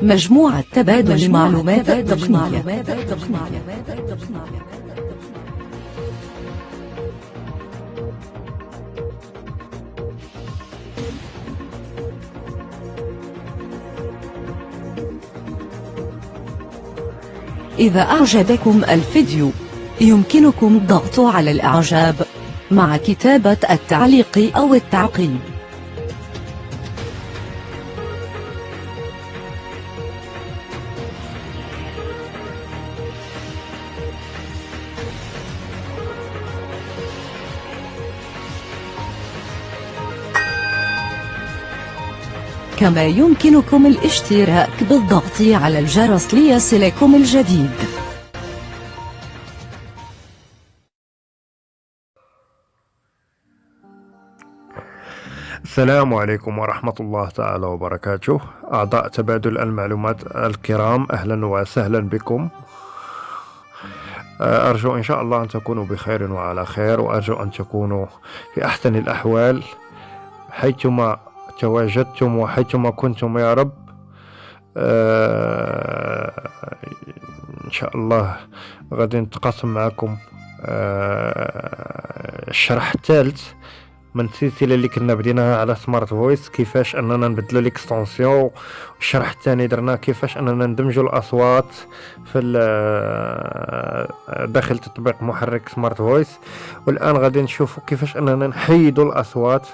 مجموعة تبادل معلومات تقنية. إذا أعجبكم الفيديو يمكنكم الضغط على الإعجاب مع كتابة التعليق أو التعقيب. كما يمكنكم الاشتراك بالضغط على الجرس ليصلكم الجديد. السلام عليكم ورحمة الله تعالى وبركاته. أعضاء تبادل المعلومات الكرام، أهلا وسهلا بكم. أرجو إن شاء الله أن تكونوا بخير وعلى خير، وأرجو أن تكونوا في أحسن الأحوال حيثما تواجدتم وحيثما كنتم يا رب. إن شاء الله غادي نتقاسم معكم الشرح الثالث من السلسله اللي كنا بديناها على سمارت فويس، كيفاش اننا نبدلو ليكستونسيون. الشرح الثاني درنا كيفاش اننا ندمجوا الاصوات في داخل تطبيق محرك سمارت فويس، والان غادي نشوفوا كيفاش اننا نحيدوا الاصوات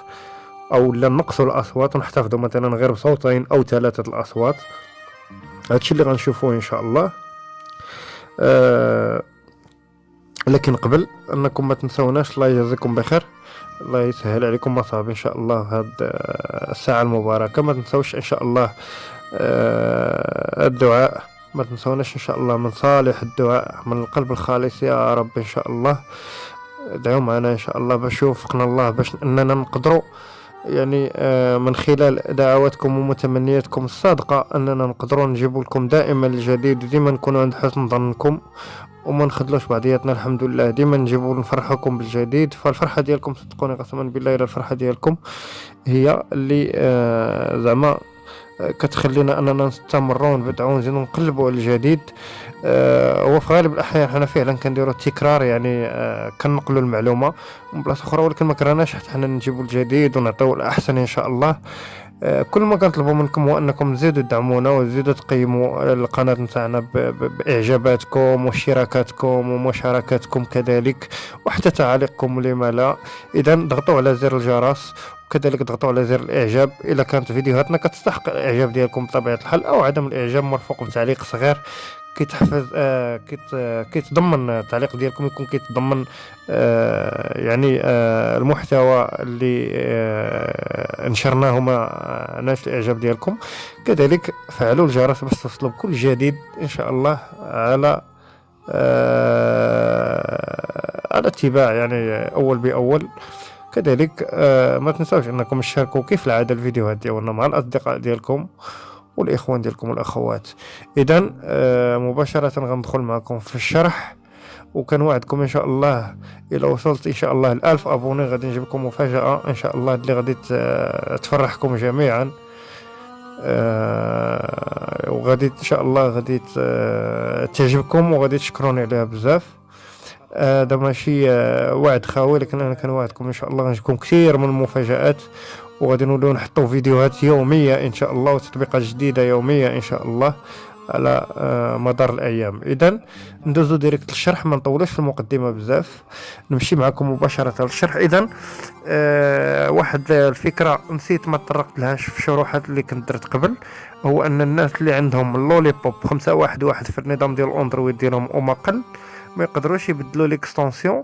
او لا نقصوا الاصوات ونحتفظوا مثلا غير بصوتين او ثلاثه الاصوات. هادشي اللي غنشوفوه ان شاء الله. لكن قبل انكم ما تنسوناش، الله يجازيكم بخير، الله يسهل عليكم مصاب ان شاء الله هاد الساعه المباركه. ما تنسوش ان شاء الله الدعاء، ما تنسوناش ان شاء الله من صالح الدعاء من القلب الخالص يا رب. ان شاء الله ادعوا معنا ان شاء الله باش يوفقنا الله، باش اننا نقدروا يعني من خلال دعواتكم ومتمنياتكم الصادقه اننا نقدروا نجيب لكم دائما الجديد، وديما نكونوا عند حسن ظنكم وما نخدلوش بعضياتنا. الحمد لله ديما نجيبوا نفرحكم بالجديد. فالفرحه ديالكم صدقوني قسما بالله الى الفرحه ديالكم هي اللي زعما كتخلينا اننا نستمروا ونبدعوا ونزيدوا نقلبوا على الجديد. وفي غالب الاحيان حنا فعلا كنديروا التكرار، يعني كنقلوا المعلومه من بلاصه اخرى، ولكن ما كرهناش حتى حنا نجيبوا الجديد ونعطيو الاحسن ان شاء الله. كل ما كنطلبوا منكم هو انكم تزيدوا تدعمونا وتزيدوا تقيموا القناه نتاعنا باعجاباتكم واشتراكاتكم ومشاركاتكم كذلك، وحتى تعاليقكم لما لا. اذا ضغطوا على زر الجرس، وكذلك ضغطوا على زر الاعجاب اذا كانت فيديوهاتنا كتستحق الاعجاب ديالكم بطبيعه الحال، او عدم الاعجاب مرفوق بتعليق صغير كيتحفز كيتضمن التعليق ديالكم يكون كيتضمن يعني المحتوى اللي نشرناه ما نالش الاعجاب ديالكم. كذلك فعلوا الجرس باش توصلوا بكل جديد ان شاء الله على اتباع يعني اول باول. كذلك ما تنساوش انكم تشاركوا كيف العاده الفيديوهات ديالنا مع الاصدقاء ديالكم والاخوان ديالكم والاخوات. اذا مباشره غندخل معكم في الشرح، وكنوعدكم ان شاء الله الى وصلت ان شاء الله ل1000 ابوني غادي نجيب لكم مفاجاه ان شاء الله اللي غادي تفرحكم جميعا. وغادي ان شاء الله غادي تعجبكم وغادي تشكروني عليها بزاف. هذا ماشي وعد خاوي، لكن انا كنوعدكم ان شاء الله غنجيبكم كثير من المفاجآت، وغادي نوليو نحطوا فيديوهات يوميه ان شاء الله وتطبيقات جديده يوميه ان شاء الله على مدار الايام. اذا ندوزو ديريكت للشرح، ما نطولوش في المقدمه بزاف، نمشي معكم مباشره للشرح. اذا واحد الفكره نسيت ما تطرقت لهاش في الشروحات اللي كنت درت قبل، هو ان الناس اللي عندهم اللولي بوب 5.1.1 في النظام ديال الاندرويد ديالهم وما قل ما يقدروش يبدلوا ليكستونسيون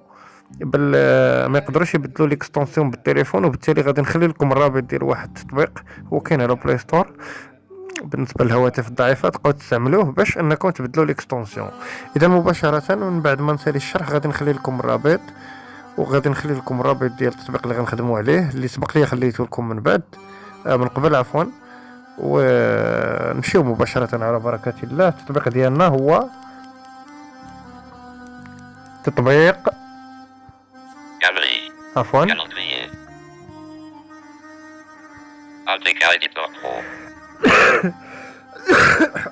ما يقدروش يبدلوا ليكستونسيون بالتليفون، وبالتالي غادي نخلي لكم الرابط ديال واحد التطبيق هو كاين على بلاي ستور بالنسبه للهواتف الضعيفه، تقدروا تستعملوه باش انكم تبدلوا ليكستونسيون. اذا مباشره من بعد ما نسالي الشرح غادي نخلي لكم الرابط، وغادي نخلي لكم الرابط ديال التطبيق اللي غنخدموا عليه اللي سبق لي خليته لكم من بعد من قبل عفوا. ونمشيو مباشره على بركه الله. التطبيق ديالنا هو تطبيق عفوا APK Editor Pro.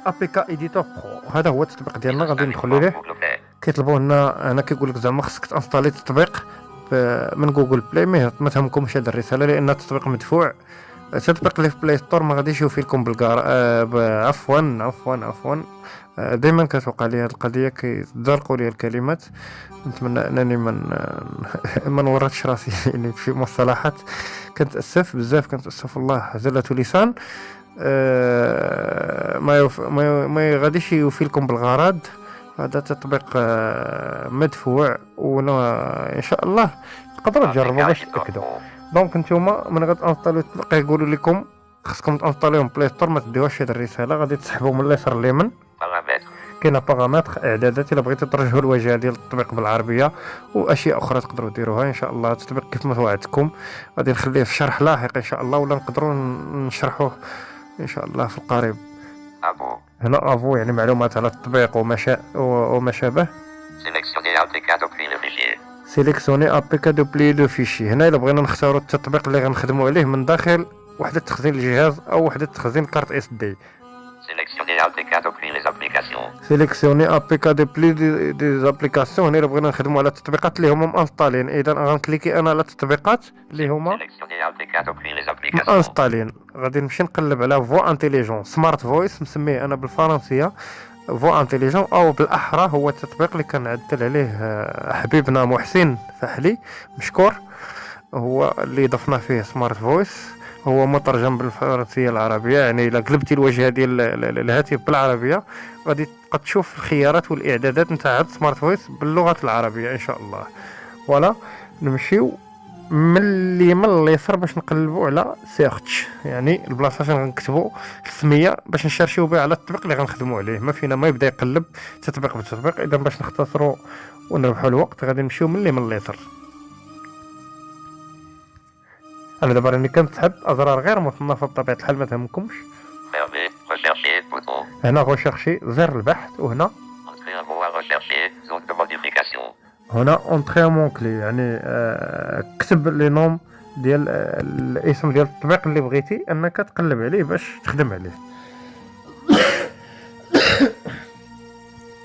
APK Editor Pro هذا هو التطبيق ديالنا. غادي ندخلوا ليه. كيطلبوا لنا هنا كيقول لك زعما خصك تانستالي التطبيق من جوجل بلاي. ما تهمكمش هذه الرساله لان التطبيق مدفوع. التطبيق اللي في بلاي ستور ما غاديش يوفي لكم عفوا دائما كتوقع لي هذه القضيه كيتزرقوا لي الكلمات. نتمنى انني ما نورطش راسي يعني في مصطلحات. كنتاسف بزاف، كنتاسف والله زلة لسان. ما غاديش يوفي لكم بالغرض. هذا تطبيق مدفوع ولا ان شاء الله تقدروا تجربوا باش تاكدوا. دونك نتوما من غتانستاليو التطبيق يقولوا لكم خصكم تانستاليوه من بلاي ستور. ما تديوهاش هذه الرساله، غادي تسحبوا من اليسار اليمين كاينه باغامتر اعدادات. الا بغيتوا ترجعوا الواجهه ديال التطبيق بالعربيه واشياء اخرى تقدروا ديروها ان شاء الله. التطبيق كيف ما وعدتكم غادي نخليه في شرح لاحق ان شاء الله، ولا نقدروا نشرحوه ان شاء الله في القريب. هنا افو يعني معلومات على التطبيق وما شابه. سيليكسيوني ابيكا دو بلي دو فيشي. هنا الا بغينا نختاروا التطبيق اللي غنخدموا عليه من داخل وحده تخزين الجهاز او وحده تخزين كارت اس دي. سيليكسيوني ابيكا دو بلي دي زابليكاسيون. هنا الا بغينا نخدموا على التطبيقات اللي هما مانستالين. اذا غنكليكي انا على التطبيقات اللي هما مانستالين. غادي نمشي نقلب على فوا انتيليجون سمارت فويس، مسميه انا بالفرنسيه فوا انتيليجون، او بالاحرى هو التطبيق اللي كنعدل عليه حبيبنا محسن فحلي مشكور، هو اللي ضفنا فيه سمارت فويس. هو مترجم بالفرنسيه العربيه، يعني الا قلبتي الواجهه ديال الهاتف بالعربيه غادي تبقى تشوف الخيارات والاعدادات نتاع هاد سمارت فويس باللغه العربيه ان شاء الله. فوالا نمشيو من اليمين لليسار باش نقلبوا على سيرش، يعني البلاصه فين غنكتبوا السميه باش نشرشيو بها على التطبيق اللي غنخدموا عليه. ما فينا ما يبدا يقلب تطبيق بتطبيق. اذا باش نختصروا ونربحوا الوقت غادي نمشيو من اليمين لليسار. انا دابا راني كنسحب ازرار غير مصنفه بطبيعه الحال ما تهمكمش. هنا غوشيرشي زر البحث، وهنا هنا اونتري مون كلي، يعني كتب لي نوم ديال الاسم ديال التطبيق اللي بغيتي انك تقلب عليه باش تخدم عليه.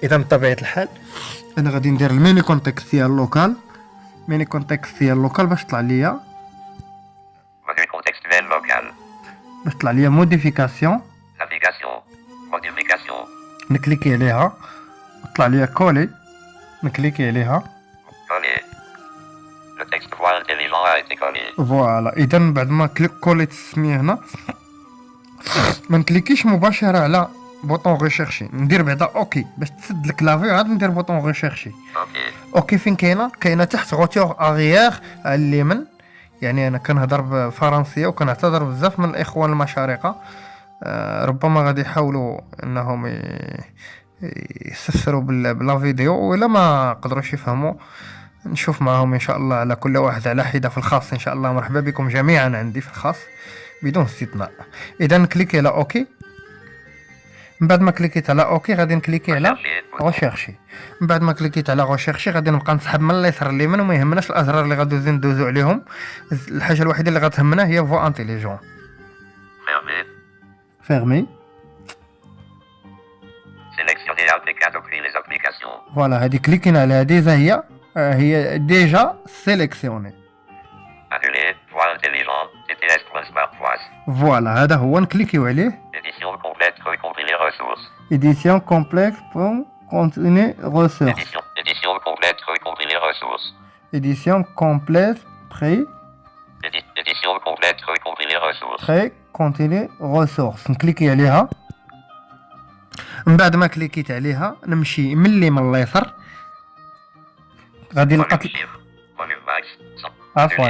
اذا بطبيعه الحال انا غادي ندير الميني كونتكست ديال اللوكال. ميني كونتكست ديال اللوكال باش طلع ليا باش طلع ليا موديفيكاسيون. نكليكي عليها طلع ليا كولي، نكليكي عليها فوالا. اذا بعد ما كوليت السميه هنا ما نكليكيش مباشره على بوطون ريشيرشي، ندير بعدا اوكي باش تسد الكلافي، عاد ندير بوطون ريشيرشي. اوكي فين كاينه تحت روتور اغيير على اليمين. يعني انا كنهضر بفرنسيه وكنعتذر بزاف من الاخوان المشارقه، ربما غادي يحاولوا انهم يسفروا بلا فيديو، ولا ما قدروش يفهموا نشوف معهم ان شاء الله على كل واحد على حده في الخاص. ان شاء الله مرحبا بكم جميعا عندي في الخاص بدون استثناء. اذا نكليكي على اوكي. من بعد ما كليكيت على اوكي غادي نكليكي على ريشيرشي. من بعد ما كليكيت على ريشيرشي غادي نبقى نسحب من اليسار لليمين، وما يهمناش الازرار اللي غادي ندوزو عليهم. الحاجه الوحيده اللي غتهمنا هي فوا انتيليجون. فيرمي sélectionner APK depuis les applications. فوالا هذه كليكينا على هذه هي ديجا سيليكسيوني. Annuler, voix intelligente, TTS Smart Voice. فوالا هذا هو نكليكيو عليه. Édition complète, recompiler ressources. Édition complète pour continuer ressources. Édition complète, recompiler ressources. Édition complète, prêt. Édition complète, recompiler ressources. Prêt, continuer ressources. نكليكي عليها. من بعد ما كليكيت عليها نمشي من اليمين لليسار غادي نلقى عفوا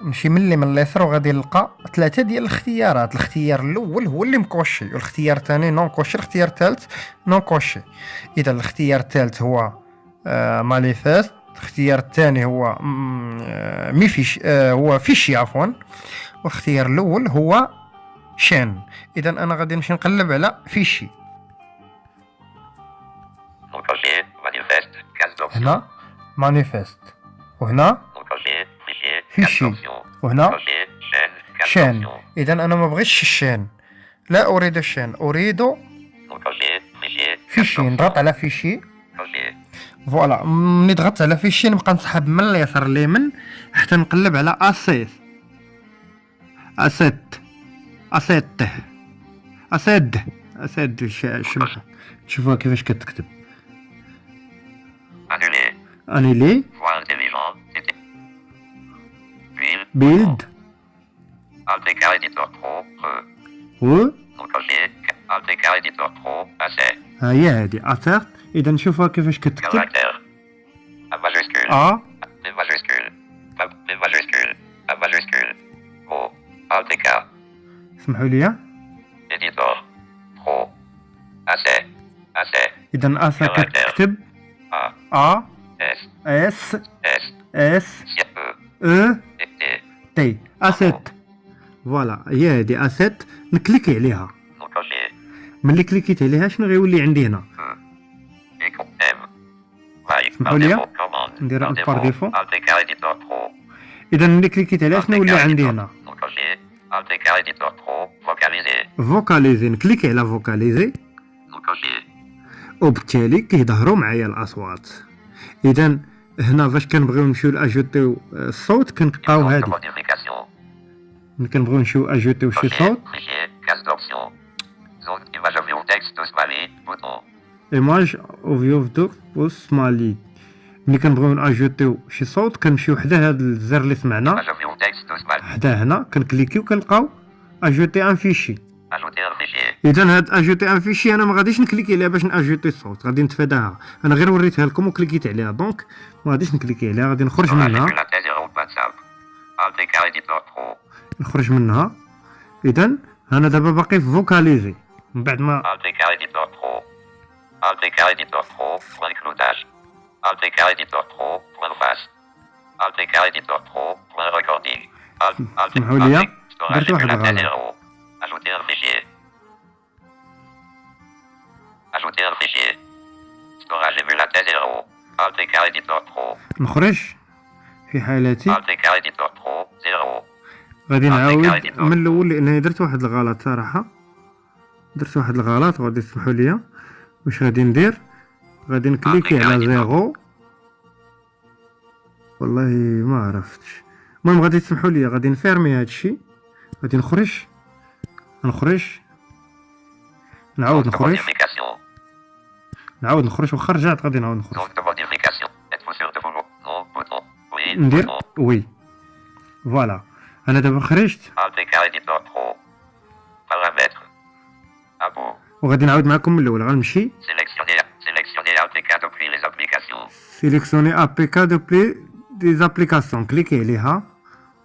نمشي من اليمين لليسار وغادي نلقى 3 ديال الاختيارات. الاختيار الاول هو اللي مكوشي، والاختيار الثاني نون كوشي، الاختيار الثالث نون كوشي. اذا الاختيار الثالث هو مانيفيست، الاختيار الثاني هو هو فيشي عفوا، والاختيار الاول هو شين. اذا انا غادي نمشي نقلب على فيشي. هنا مانيفيست، وهنا فيشي، وهنا شان. اذا انا ما بغيتش الشان، لا اريد الشان، اريد فيشي. نضغط على فيشي. فوالا ملي ضغطت على فيشي نبقى نسحب من اليسار لليمين حتى نقلب على اسيت الشبكة. شوفوا كيفاش كتكتب انيلي بيلد و ها هي هادي اتاك. اذا شوفوا كيفاش كتكتب ا اسمحوا لي. اذا اسا كتكتب ا اس اس او تي اسيت. فوالا هي هادي اسيت. نكليكي عليها. ملي كليكيت عليها شنو غيولي عندي هنا؟ اسمحوا لي ندير بار ديفو. اذا ملي كليكيت عليها شنو ولا عندي هنا؟ فوكاليزي. نكليكي على فوكاليزي وبالتالي كيظهروا معايا الاصوات. اذا هنا فاش كنبغيو نمشيو لاجوتيو الصوت كنلقاو هادي. ملي كنبغيو نمشيو اجوتيو شي صوت ايماج او فيو دو بوس مالي. ملي كنبغيو ناجوتيو شي صوت كنمشيو حدا هاد الزر اللي سمعنا حدا هنا كنكليكيو كنلقاو اجوتي ان فيشي. اذا هاد اجوتي ان فيشي انا ما غاديش نكليكي عليها باش ناجوتي الصوت، غادي نتفاداها. انا غير وريتها لكم وكليكيت عليها دونك ما غاديش نكليكي عليها، غادي نخرج منها. اذا انا دابا باقي في فوكاليزي من بعد ما سمحوا لي درت واحد الغلط. نخرج في حالتي غادي نعاود من الاول لان درت واحد الغلط صراحه. درت واحد الغلط غادي تسمحوا لي. واش غادي ندير؟ غادي نكليكي على زيرو. والله ما عرفتش. المهم غادي تسمحوا لي غادي نفيرمي هادشي. غادي نخرج نعاود نخرج واخا رجعت غادي نعاود نخرج ندير وي. فوالا انا دابا خرجت وغادي نعاود معكم من الاول. غنمشي سيليكسيوني ابيكا دوبلي دي زابليكاسيون. كليكي عليها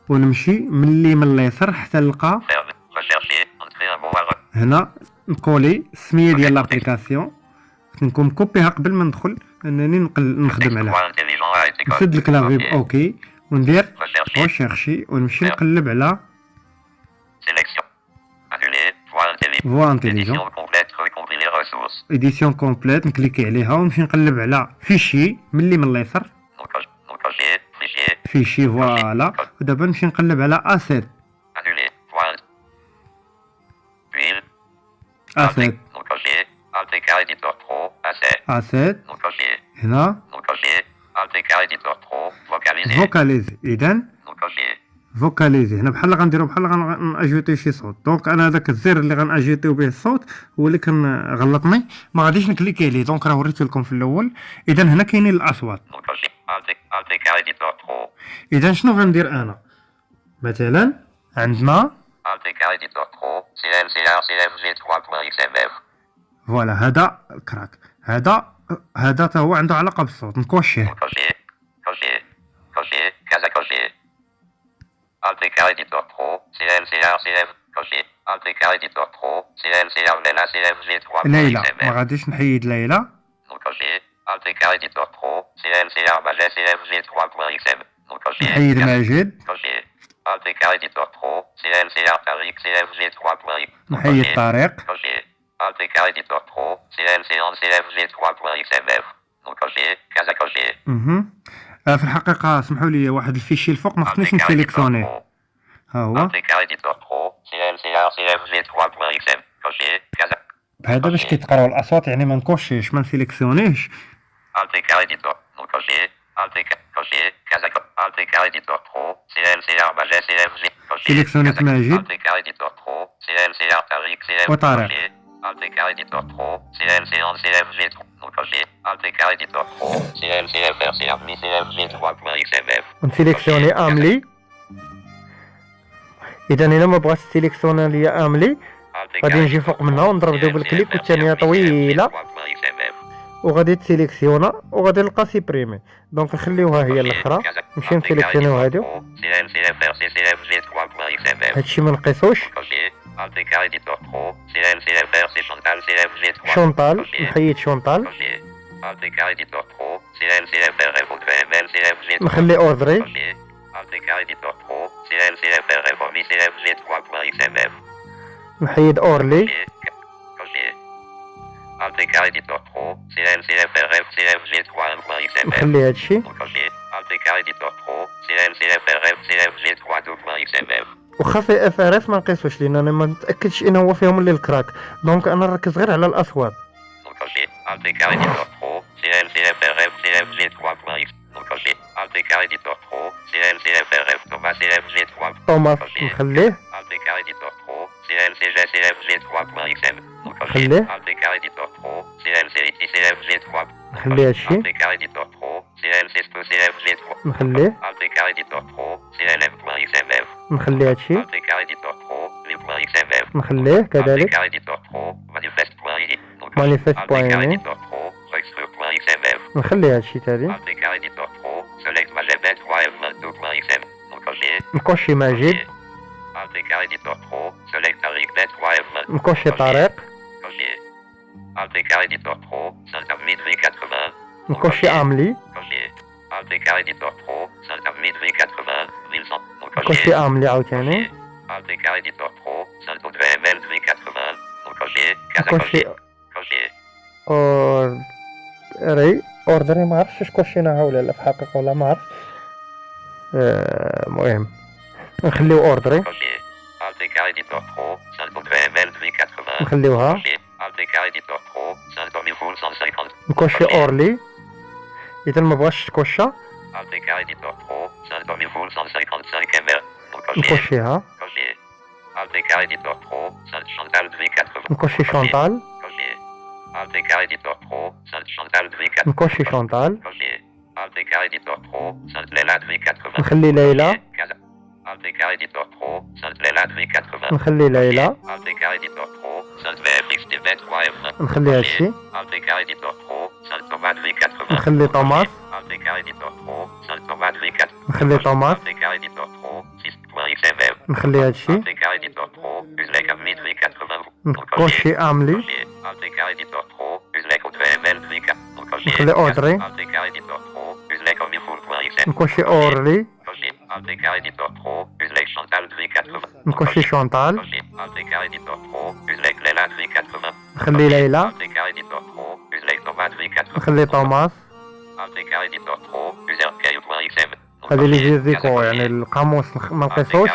ونمشي من اليمين لليسار حتى نلقى هنا نكولي السميه ديال لابليكاسيون. نكون مكوبيها قبل ما ندخل انني نخدم عليها. نسد الكلافي اوكي وندير ريشيرشي ونمشي نقلب على فوا انتيليجون اديسيون كومبليت. نكليكي عليها ونمشي نقلب على فيشي من اليمين لليسار. فيشي فوالا. ودابا نمشي نقلب على اسيت. اسيت هنا فوكاليزي. اذا فوكاليزي هنا بحال غنديرو بحال غنأجوتي شي صوت. دونك انا هذاك الزر اللي غنأجوتيو به الصوت هو اللي كنغلطني، ما غاديش نكليكي عليه. دونك راه وريته لكم في الاول. اذا هنا كاينين الاصوات. اذا شنو غندير انا؟ مثلا عندنا فوالا هذا كراك. هذا تا هو عنده علاقه بالصوت. نكوشيه ليلى. ما غاديش نحيد ليلى. نحيد ماجد. نحيد طارق. في الحقيقه اسمحوا لي واحد الفيشي الفوق ما خصنيش نسيليكسيونيه. ها هو. Appliquer éditeur pro. CLCR CFG3.xm. Cocher. Casa. بهذا باش كيتقراو الاصوات يعني ما نكوشيش ما نسيليكسيونيش. Appliquer éditeur. Non cocher. Appliquer. Cocher. Casa. Appliquer éditeur pro. CLCR Baget CFG. Cocher. سيليكسيونيت ماجد Appliquer éditeur pro. CLCR Tariq CF. وطارق. Cocher. Appliquer éditeur pro. CLCR CFG. Non cocher. Appliquer éditeur pro. CLCFR CFG3.xmf. نسيليكسيوني املي. اذا الا ما بغاش تسيليكسيوني ليا املي غادي نجي فوق منها ونضرب دوبل كليك والثانيه طويله وغادي تسيليكسيونا وغادي نلقى سيبريمي. دونك نخليوها هي الاخرى نمشي نسيليكسيونيو هادو. هادشي ما نقيسوش. شونطال نحيد شونطال نخلي اوردري نحيد اورلي نخلي هادشي وخا في اف ار اف ما نقيسوش لان انا ما متاكدش ان هو فيهم اللي الكراك. دونك انا نركز غير على الاصوات. توماس نخليه نخليه نخليه هادشي نخليه نخليه هادشي نخليه كذلك manifest.ini نخلي هادشي تالي نكوشي ماجد نكوشي طارق نكوشي املي نكوشي املي عاوتاني نكوشي اوردري ما عرفتش واش كوشيناها ولا لا في الحقيقه ولا ما عرفت. المهم نخليو اوردري نخليوها نكوشي اورلي اذا ما بغاش تكوشا نكوشيها نكوشي شونطال نكوشي شونطال نخلي ليلى نخلي ليلى نخلي هادشي نخلي طوماس نخلي طوماس نخلي هادشي نكوشي املي نخلي اودري نكوشي اورلي نكوشي شونطال نخلي ليلى نخلي طوماس هذه اللي جيزيكو يعني القاموس ما نقيسوش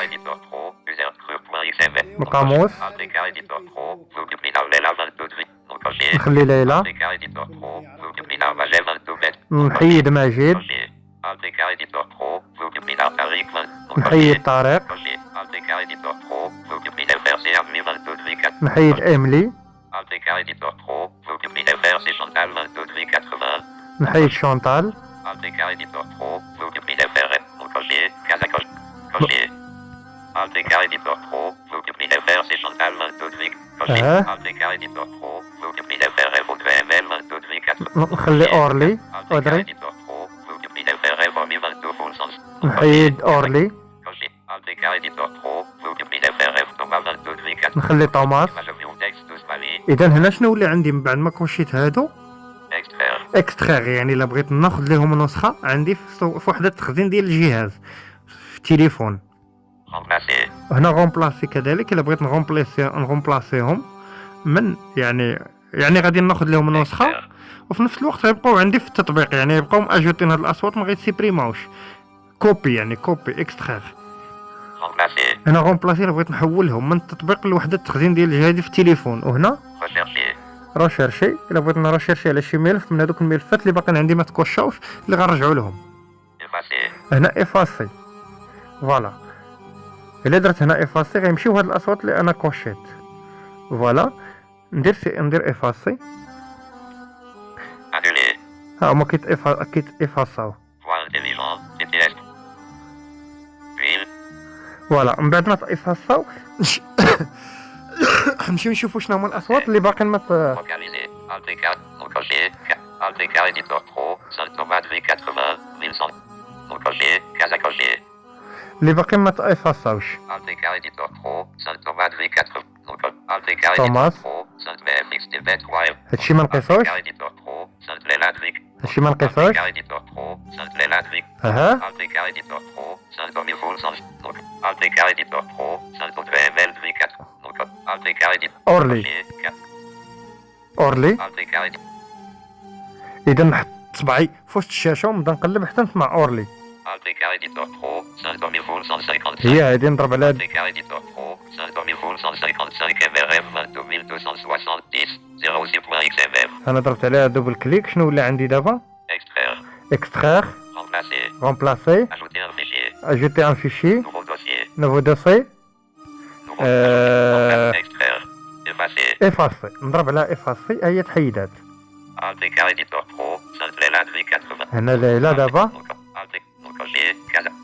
القاموس نخلي ليلى نحيد ماجد نحيد طارق نحيد املي نحيد شونطال نخلي اورلي اودري نحيد اورلي نخلي طوماس. اذا هنا شنو اللي عندي من بعد ما كوشيت هادو اكستراغ يعني الا بغيت ناخذ لهم نسخه عندي في وحده التخزين ديال الجهاز في التليفون. هنا غومبلاسي كذلك الا بغيت نغومبلاسيهم من يعني غادي ناخذ لهم نسخه وفي نفس الوقت غيبقاو عندي في التطبيق يعني يبقاو ماجوتين هاد الاصوات ما غيتسيبريماوش كوبي يعني كوبي اكستراغ انا غونبلاسي بغيت نحولهم من تطبيق لوحده التخزين ديال الجهازي في التليفون، وهنا Rechercher. راشيرشي. الا بغيت نراشيرشي على شي ملف من هذوك الملفات اللي باقيين عندي ما تكوشاوش اللي غنرجعوا لهم، Effacer. هنا افاسي. فوالا الا درت هنا افاسي غيمشيو هاد الاصوات اللي انا كوشيت. فوالا ندير افاسي، Annuler. ها هما افاساو. Voix intelligente. TTS. Puis. فوالا من بعد ما افاساو نمشيو نشوفوا شنو هما الاصوات اللي باقيين ما Localiser. Alt K. Non coché. Alt K Editor Pro. Symptomatry 80. 1100. Non coché. Casa coché. اللي باقيين ما افاساوش. Alt K Editor Pro. Symptomatry 80. Non coché. Alt K Thomas. Editor Pro. Symptomatry XTB 3. هادشي ما نقيسوش، Alt K Editor Pro. Symptomatry. هادشي ما Alt نقيسوش. K Editor Pro. Symptomatry. اها Alt K Editor Pro. Symptomatry sans. Donc. Alt K Editor Pro. Symptomatry 4. Donc. Alt K Editor. اورلي اورلي. Alt K Editor. اذا نحط صبعي في وسط الشاشه ونبدا نقلب حتى نسمع اورلي. Alt K Editor Pro. Symptomatry 155. هي هادي نضرب على Alt K Editor Pro. Symptomatry 155 MRF 22270. 06.xmf. انا ضربت عليها دوبل كليك. شنو ولا عندي دابا؟ Extraire. اكستراير، Remplacer. رومبلاسي، Ajouter un fichier. اجوتي ان فيشي، Nouveau dossier. نوفو دوسي، Nouveau Extraire. Effacer. افاسي. نضرب على افاسي هي تحيدات. Alt K Editor Pro. Symptomatry 80. هنا ليلى دابا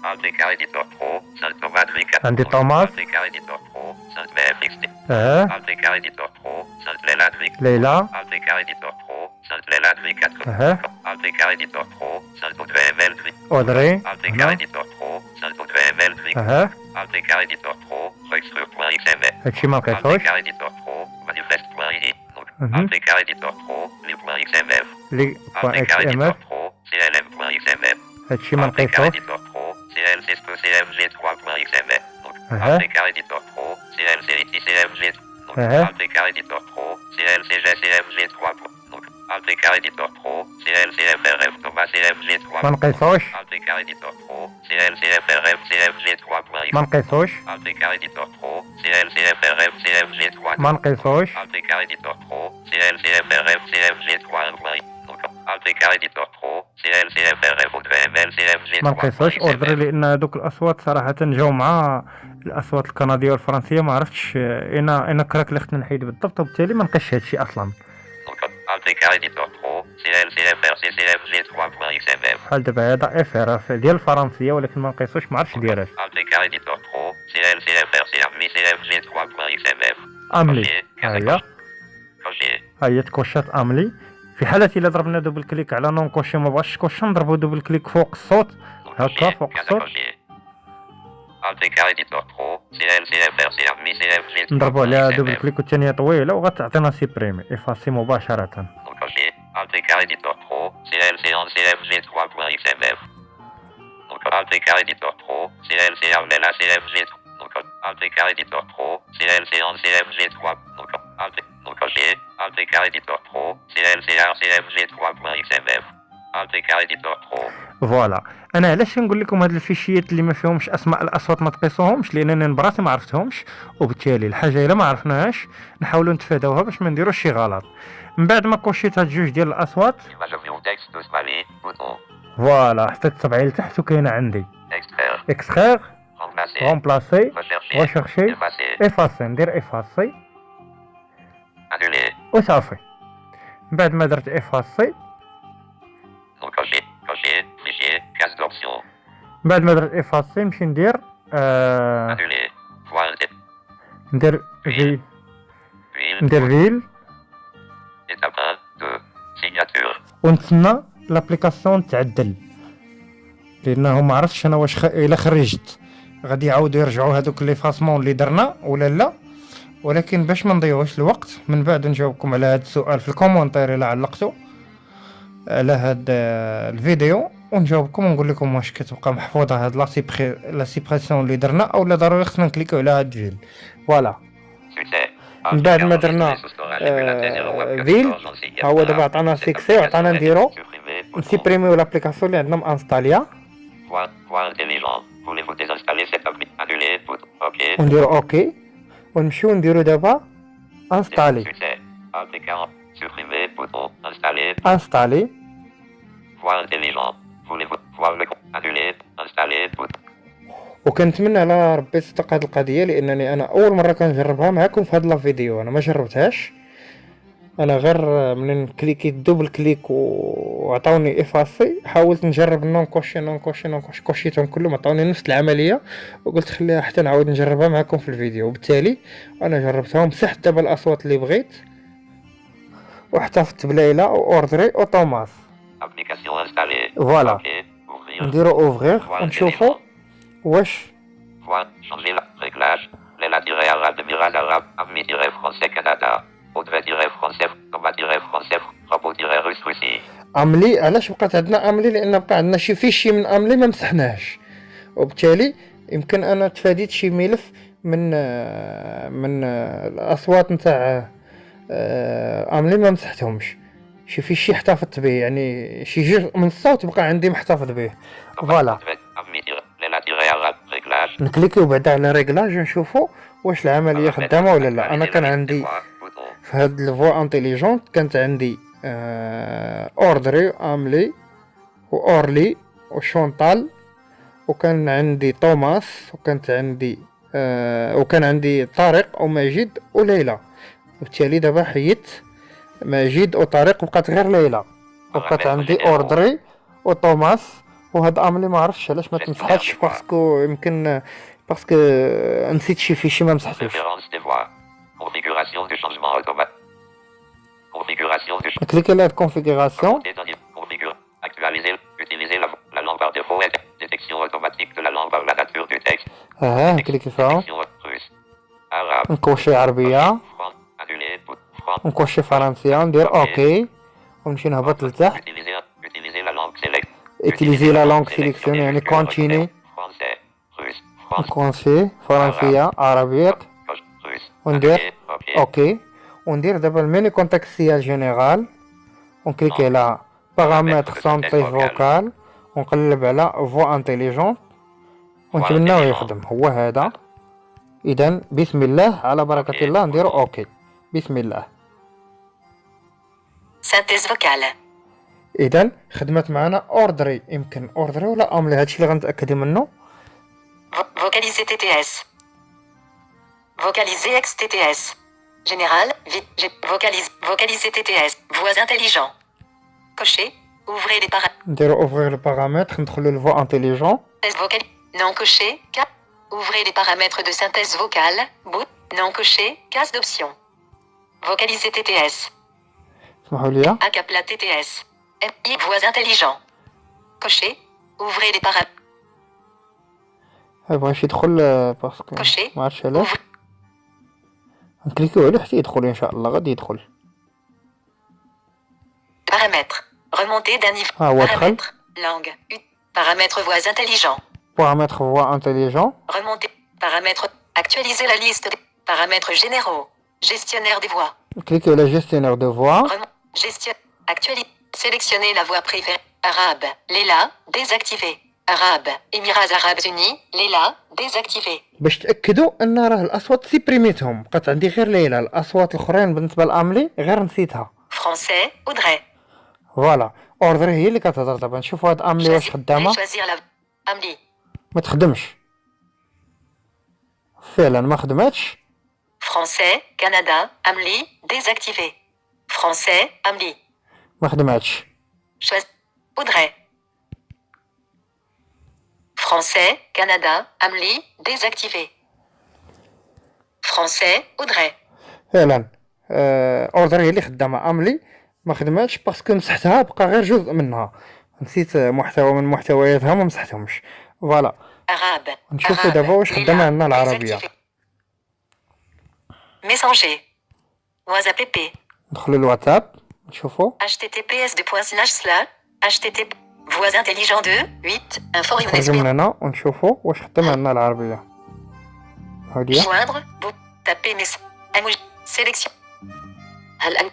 Alt K Editor Pro. Symptomatry 4. عندي توماس. Alt K Editor Pro. Symptomatry XT. اه Alt K Editor Pro. Symptomatry. ليلى. Alt K Editor Pro. Symptomatry 4. اه Alt K Editor Pro. Symptomatry. اودري. Alt K Editor Pro. Symptomatry. اه Alt K Editor Pro. Extrude.xml. هادشي ما Alt نقيسوش. K Editor Pro. Manifest.ini. Mhm. Alt K Editor Pro. Lib.xml. لي Alt بوان K اكس ام Editor اف Pro. CLM.xml. هادشي ما Alt K نقيسوش. Editor Pro. CLC.cmg3.xml. اه Alt K Editor Pro. CLC.cmg. Alt K Editor Pro. CLCG.cmg3. Alt K Editor Pro. CLCFRF. CMG3. ما نقيسوش. Alt K Editor Pro. CLCFRF. CMG3. ما نقيسوش. Alt K Editor Pro. CLCFRF. CMG3. ما نقيسوش. Alt K Editor Pro. CLCFRF. CMG3. Alt K Editor Pro. CLCFRF. CMG3. ما نقيسوش اوردري لان هذوك الاصوات صراحه جاو مع الاصوات الكنديه والفرنسيه. ما عرفتش انا كراك اللي خصني نحيد بالضبط، وبالتالي ما نقيسش هادشي اصلا. Alt K Editor Pro. CLCFRC. CMG3.xml. بحال دابا هذا اف ار اف ديال الفرنسيه ولكن ما نقيسوش. ما عرفتش ديالاش. Alt K Editor Pro. CLCFRC. CMG3.xml. املي ها هي، Cocher. ها هي تكوشات املي. في حالة الا ضربنا دوبل كليك على نون كوشي ما بغاش كوشي نضربو دوبل كليك فوق الصوت هكا فوق الصوت Alt K Editor Pro. CLCFRC. CMG3. نضربو عليها دوبل كليك والثانية طويلة وغتعطينا سيبريمي افاسي مباشرة. Cocher. Alt K Editor Pro. CLC en CMG3.xml. Alt K Editor Pro. CLC en CMG. Alt K Editor Pro. CLC en CMG3. Cocher. Alt K Editor Pro. CLC en CMG3.xml. Alt K Editor Pro. فوالا انا علاش نقول لكم هاد الفيشيات اللي ما فيهمش اسماء الاصوات ما تقيسوهمش، لانني براسي ما عرفتهمش، وبالتالي الحاجه الا ما عرفناهاش نحاولوا نتفاداوها باش ما نديروش شي غلط. من بعد ما كوشيت هاد جوج ديال الاصوات Image of your text to smiley. Bouton. فوالا حطيت صبعي لتحت وكاينه عندي Extraire. اكستراير، Remplacer. رومبلاسي، Rechercher. ريشيرشي، Effacer. افاسي. ندير افاسي Annuler. وصافي. من بعد ما درت افاسي، Non cocher. Cocher. Fichier. Case d'option. من بعد ما درت افاسي نمشي ندير Annuler. Voix. ندير في Puis. ندير فيل Étape 1. 2. Signature. ونتسنى لابليكاسيون تعدل، لانه ما عرفتش انا واش الا خرجت غادي يعاودوا يرجعوا هذوك لي فاسمون اللي درنا ولا لا. ولكن باش ما نضيعوش الوقت من بعد نجاوبكم على هذا السؤال في الكومونتير الا علقتوا على هذا الفيديو، ونجاوبكم ونقول لكم واش كتبقى محفوظه هاد لا سيبريسيون اللي درنا او لا ضروري خصنا نكليكو على هاد الفيل. فوالا Succès. من بعد ما درنا فيل هو دابا عطانا سيكسي وعطانا نديرو نسيبريميو لابليكاسيون اللي عندنا مانستاليا. Voix intelligente. Voulez-vous désinstaller cette appli? Annuler. Bouton. OK. ونديرو اوكي ونمشيو نديرو دابا انستالي. Succès. Appliquant. Supprimer. Bouton. Installer. انستالي Voix intelligente. Voulez-vous voir le annuler. Installer. Bouton. وكنتمنى على ربي تصدق هاد القضيه لانني انا اول مره كنجربها معكم في هاد لا فيديو. انا ما جربتهاش، انا غير منين كليكيت دوبل كليك وعطاوني افاسي حاولت نجرب نون كوشيتهم كلهم عطاوني نفس العمليه وقلت خليها حتى نعاود نجربها معكم في الفيديو. وبالتالي انا جربتها ومسحت دابا الاصوات اللي بغيت واحتفظت بليلى واوردري وطوماس. Application installée. Voilà. OK. Ouvrir. نديرو اوفغيغ Voix ونشوفو intelligente. واش Voix. Changer la réglage. Léla-arabe. Mirage-arabe. Ami-français Canada. Audrey-français. Combat-français. Robot-russe Russie. املي. علاش بقات عندنا املي؟ لان بقى عندنا شي فيشي من املي ما مسحناهش، وبالتالي يمكن انا تفاديت شي ملف من الاصوات نتاع املي ما مسحتهمش. شي فيشي احتفظت به، يعني شي جزء من الصوت بقى عندي محتفظ به. فوالا Léla-arabe. Réglage. نكليكيو بعدا على ريغلاج ونشوفو واش العمليه خدامه ولا لا. انا كان عندي في هاد الفوا انتيليجونت كانت عندي اوردري املي واورلي وشونطال، وكان عندي توماس، وكان عندي طارق وماجد وليلى. وبالتالي دابا حيدت ماجد وطارق وبقات غير ليلى، وبقات عندي اوردري وطوماس. وهاد املي ما عرفتش علاش ما تمسحاتش، باسكو يمكن باسكو نسيت شي فيشي ما مسحتوش. Préférence des voix. Configuration du changement automatique. Configuration du changement. كليكي على كونفيغوراسيون. Configure. Actualiser. Utiliser la langue par défaut. Détection automatique de la langue par la nature du texte. نكليكي فيها Détection russe. Arabe. نكوشي عربيه France. Annuler. France. ونكوشي فرنسيه ندير اوكي ونمشي نهبط لتحت. Utiliser la langue select. utiliser la langue sélectionnée يعني continue. Français. Russe. France. نكونسي فرنسيه عربيه Russe. وندير OK. اوكي وندير دابا الميني كونتكستيال جينيرال ونكليكي على بارامتر سونتي فوكال ونقلب على فوا انتيليجونت ونتمناو يخدم هو هذا. اذا بسم الله على بركه الله نديرو اوكي. بسم الله. Synthèse vocale. اذا خدمت معنا اوردري، يمكن اوردري ولا املي، هادشي اللي غنتاكدي منه. Vocaliser TTS. Vocaliser ex-TTS. Général, vocaliser TTS. Voix intelligent. Cocher. Ouvrez les paramètres. نديرو اوفغيغ البارامتر ندخلو لفوا انتيليجون. Non coché. Ouvrez les paramètres de synthèse vocale. Boot. Non coché. Case d'options. Vocaliser TTS. اسمحوا لي. Acapla TTS. MI voix intelligent. Cocher. Ouvrez les paramètres. بغاش يدخل باسكو Cocher. ما عرفتش علاش. نكليكيو عليه حتى يدخل ان شاء الله غادي يدخل. Paramètres. Remontée d'un niveau. Ah, ouais, Paramètres. Langue. Paramètres voix intelligent. Paramètres voix intelligent. Remontée. Paramètres. Actualiser la liste des paramètres généraux. Gestionnaire des voix. Cliquez le gestionnaire de voix. Gestion. Actualiser. Sélectionner la voix préférée. Arabe. Léla. Désactivé. Arabe. Émirats Arabes Unis. Léla. Désactivé. باش تاكدوا ان راه الاصوات سيبريميتهم، بقات عندي غير ليلى. الاصوات الاخرين بالنسبه لاملي غير نسيتها. Français. Audrey. فوالا اوردر هي اللي كتهضر. دابا نشوفوا هاد املي واش خدامه. Choisir la Amli. ما تخدمش فعلا، ما خدماتش. Français. Canada. Amli. Désactivé. Français. Amli. ما خدماتش. Choisis. Audrey. Français. Canada. Amli. Désactivé. Français. Audrey. فعلا اوردر هي اللي خدامه. املي ما خدماتش باسكو مسحتها، بقى غير جزء منها، نسيت محتوى من محتوياتها ما مسحتهمش. فوالا Arabe. نشوفوا دابا واش خدامه عندنا العربيه. Messager. WhatsApp. ندخلوا الواتساب نشوفوا. https:// voix intelligent 2 8 info نخرجوا من هنا ونشوفوا واش خدام عندنا العربيه. هادي joindre taper message emoji sélection هل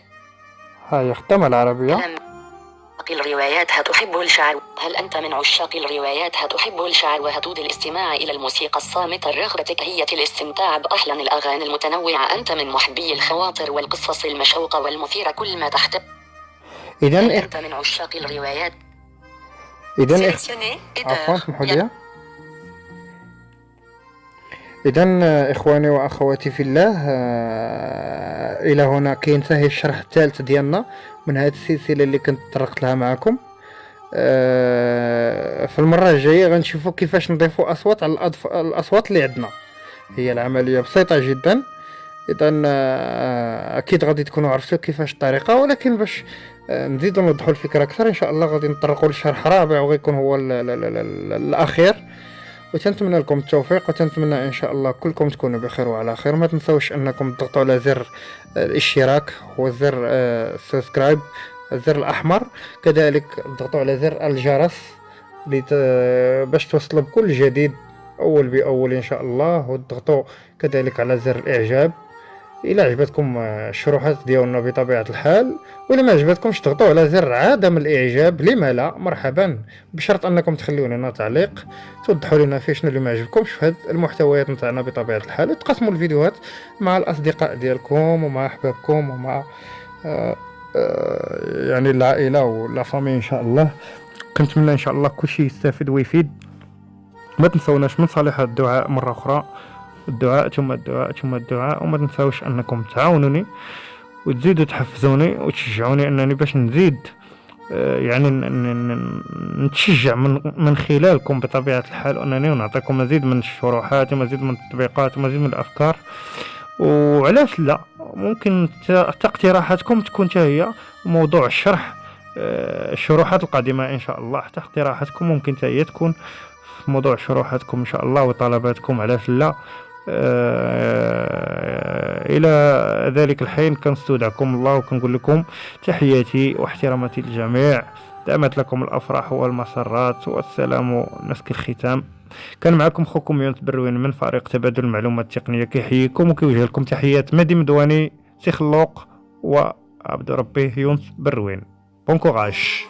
هاي خدامه العربيه. الروايات هتحب الشعر؟ هل أنت من عشاق الروايات هتحب الشعر وهتود الاستماع إلى الموسيقى الصامتة؟ رغبتك هي الاستمتاع بأحلى الأغاني المتنوعة. أنت من محبي الخواطر والقصص المشوقة والمثيرة. كل ما تحت. هل أنت من عشاق الروايات؟ عفوا اسمحوا لي. إذن إخواني وأخواتي في الله، إلى هنا كينتهي الشرح الثالث ديالنا من هذه السلسلة اللي كنت طرقت لها معكم. في المرة الجاية غنشوفوا كيفاش نضيفوا أصوات على الأصوات اللي عندنا. هي العملية بسيطة جدا. إذن أكيد غادي تكونوا عرفتوا كيفاش الطريقة، ولكن باش نزيدوا نوضحوا الفكرة أكثر إن شاء الله غادي نطرقوا للشرح رابع وغيكون هو الأخير. وتنتمنى لكم التوفيق، وتنتمنى ان شاء الله كلكم تكونوا بخير وعلى خير. ما تنسوش انكم تضغطوا على زر الاشتراك وزر السبسكرايب، الزر الاحمر، كذلك تضغطوا على زر الجرس باش توصلوا بكل جديد اول باول ان شاء الله، وتضغطوا كذلك على زر الاعجاب الى عجبتكم الشروحات ديالنا بطبيعه الحال. وإلا ما عجبتكمش تضغطوا على زر عدم الاعجاب، لما لا، مرحبا، بشرط انكم تخليوا لنا تعليق توضحوا لنا فيه شنو اللي ما عجبكمش في هذه المحتويات نتاعنا بطبيعه الحال، وتقسموا الفيديوهات مع الاصدقاء ديالكم ومع احبابكم ومع يعني العائله ولا فامي ان شاء الله. كنتمنى ان شاء الله كلشي يستافد ويفيد. ما تنسوناش من صالح الدعاء مره اخرى، الدعاء ثم الدعاء ثم الدعاء. وما تنساوش انكم تعاونوني وتزيدوا تحفزوني وتشجعوني انني باش نزيد يعني نتشجع من خلالكم بطبيعة الحال، انني نعطيكم مزيد من الشروحات ومزيد من التطبيقات ومزيد من الافكار. وعلاش لا، ممكن اقتراحاتكم تكون هي موضوع الشرح الشروحات القادمة ان شاء الله. حتى اقتراحاتكم ممكن هي تكون في موضوع شروحاتكم ان شاء الله وطلباتكم، علاش لا. إلى ذلك الحين كنستودعكم الله وكنقول لكم تحياتي واحتراماتي للجميع. دامت لكم الأفراح والمسرات والسلام مسك الختام. كان معكم خوكم يونس بروين من فريق تبادل المعلومات التقنية، كيحييكم وكيوجه لكم تحيات مهدي مدواني، سي خلوق وعبد ربي يونس بروين. بون كوراج.